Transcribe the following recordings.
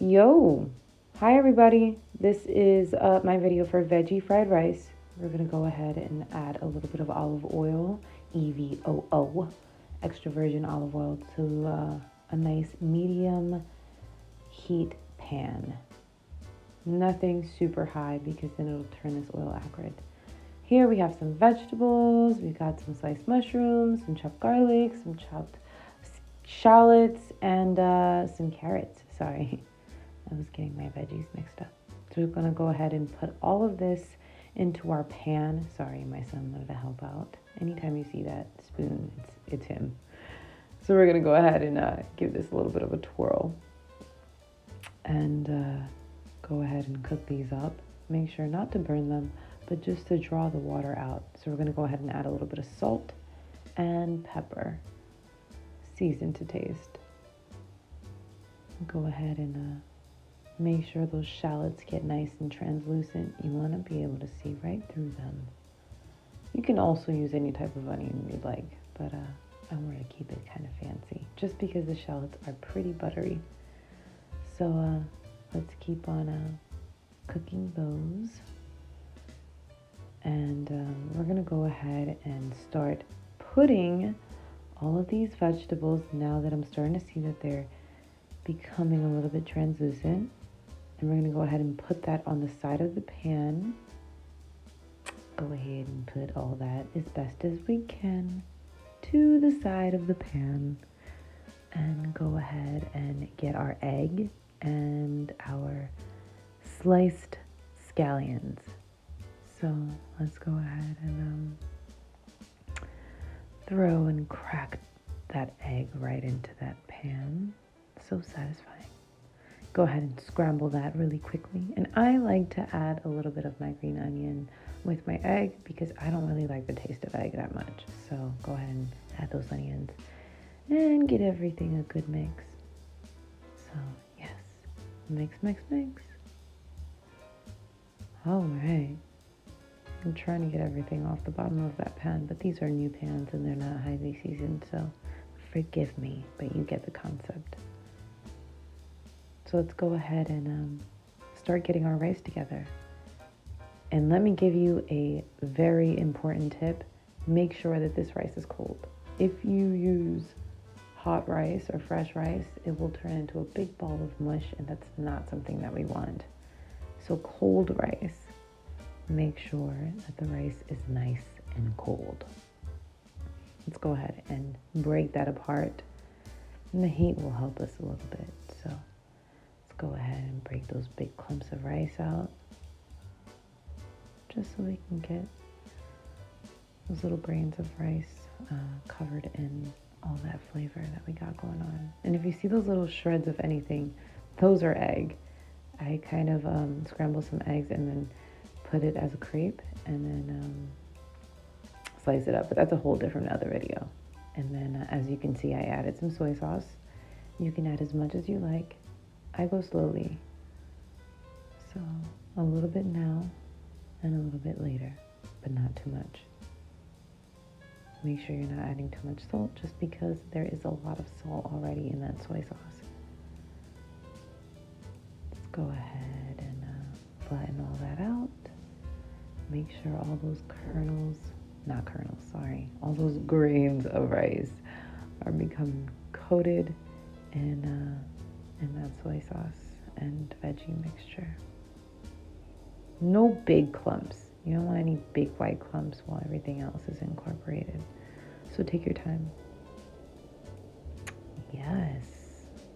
Yo, hi everybody. This is my video for veggie fried rice. We're gonna go ahead and add a little bit of olive oil, EVOO, extra virgin olive oil to a nice medium heat pan. Nothing super high because then it'll turn this oil acrid. Here we have some vegetables. We've got some sliced mushrooms, some chopped garlic, some chopped shallots, and some carrots. Sorry. I was getting my veggies mixed up. So we're going to go ahead and put all of this into our pan. Sorry, my son wanted to help out. Anytime you see that spoon, it's him. So we're going to go ahead and give this a little bit of a twirl. And go ahead and cook these up. Make sure not to burn them, but just to draw the water out. So we're going to go ahead and add a little bit of salt and pepper. Season to taste. Go ahead and make sure those shallots get nice and translucent. You want to be able to see right through them. You can also use any type of onion you'd like, but I want to keep it kind of fancy just because the shallots are pretty buttery. So let's keep on cooking those. And we're going to go ahead and start putting all of these vegetables, now that I'm starting to see that they're becoming a little bit translucent. And we're going to go ahead and put that on the side of the pan. Go ahead and put all that as best as we can to the side of the pan. And go ahead and get our egg and our sliced scallions. So let's go ahead and throw and crack that egg right into that pan. So satisfying. Go ahead and scramble that really quickly. And I like to add a little bit of my green onion with my egg because I don't really like the taste of egg that much. So go ahead and add those onions and get everything a good mix. So yes, mix, mix, mix. All right. I'm trying to get everything off the bottom of that pan, but these are new pans and they're not highly seasoned, so forgive me, but you get the concept. So let's go ahead and start getting our rice together. And let me give you a very important tip. Make sure that this rice is cold. If you use hot rice or fresh rice, it will turn into a big ball of mush, and that's not something that we want. So cold rice, make sure that the rice is nice and cold. Let's go ahead and break that apart. And the heat will help us a little bit. So let's go ahead and break those big clumps of rice out. Just so we can get those little grains of rice covered in all that flavor that we got going on. And if you see those little shreds of anything, those are egg. I kind of scramble some eggs and then put it as a crepe and then slice it up. But that's a whole different other video. And then as you can see, I added some soy sauce. You can add as much as you like. I go slowly. So a little bit now and a little bit later, but not too much. Make sure you're not adding too much salt just because there is a lot of salt already in that soy sauce. Let's go ahead and flatten all that out. Make sure all those all those grains of rice are becoming coated in that soy sauce and veggie mixture. No big clumps. You don't want any big white clumps while everything else is incorporated. So take your time. Yes,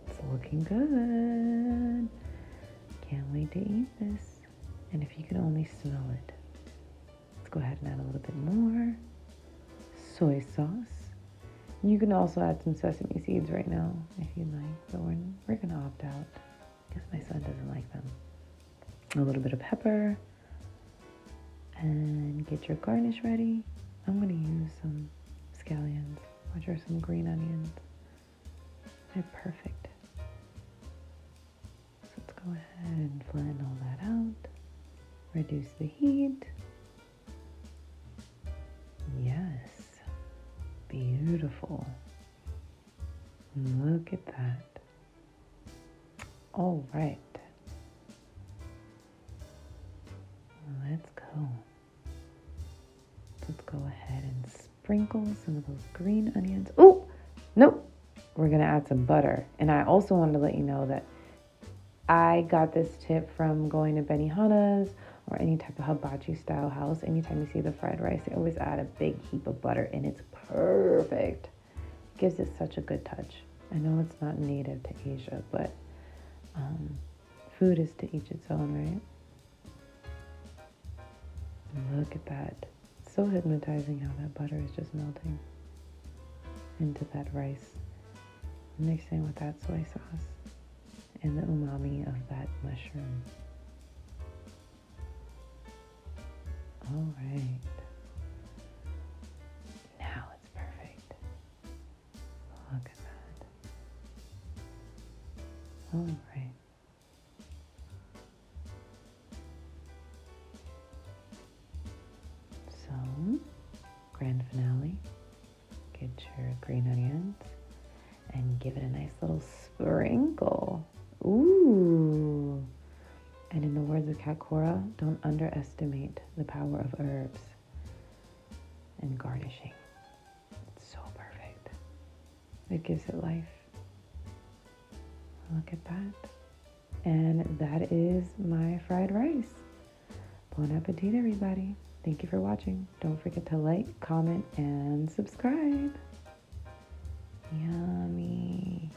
it's looking good. Can't wait to eat this. And if you can only smell it, let's go ahead and add a little bit more soy sauce. You can also add some sesame seeds right now if you'd like, but we're going to opt out because my son doesn't like them. A little bit of pepper, and get your garnish ready. I'm going to use some scallions, which are some green onions. They're perfect. So let's go ahead and flatten all that out. Reduce the heat. Yes, beautiful. Look at that. Oh All right. Let's go. Let's go ahead and sprinkle some of those green onions. Oh, nope. We're going to add some butter. And I also wanted to let you know that I got this tip from going to Benihana's or any type of hibachi style house. Anytime you see the fried rice, they always add a big heap of butter, and it's perfect. It gives it such a good touch. I know it's not native to Asia, but food is to each its own, right? Look at that. It's so hypnotizing how that butter is just melting into that rice, mixing with that soy sauce and the umami of that mushroom. All right. Now it's perfect. Look at that. All right. So, grand finale. Get your green onions and give it a nice little sprinkle. Ooh. And in the words of Kakura, don't underestimate the power of herbs and garnishing. It's so perfect. It gives it life. Look at that. And that is my fried rice. Bon appetit, everybody. Thank you for watching. Don't forget to like, comment, and subscribe. Yummy.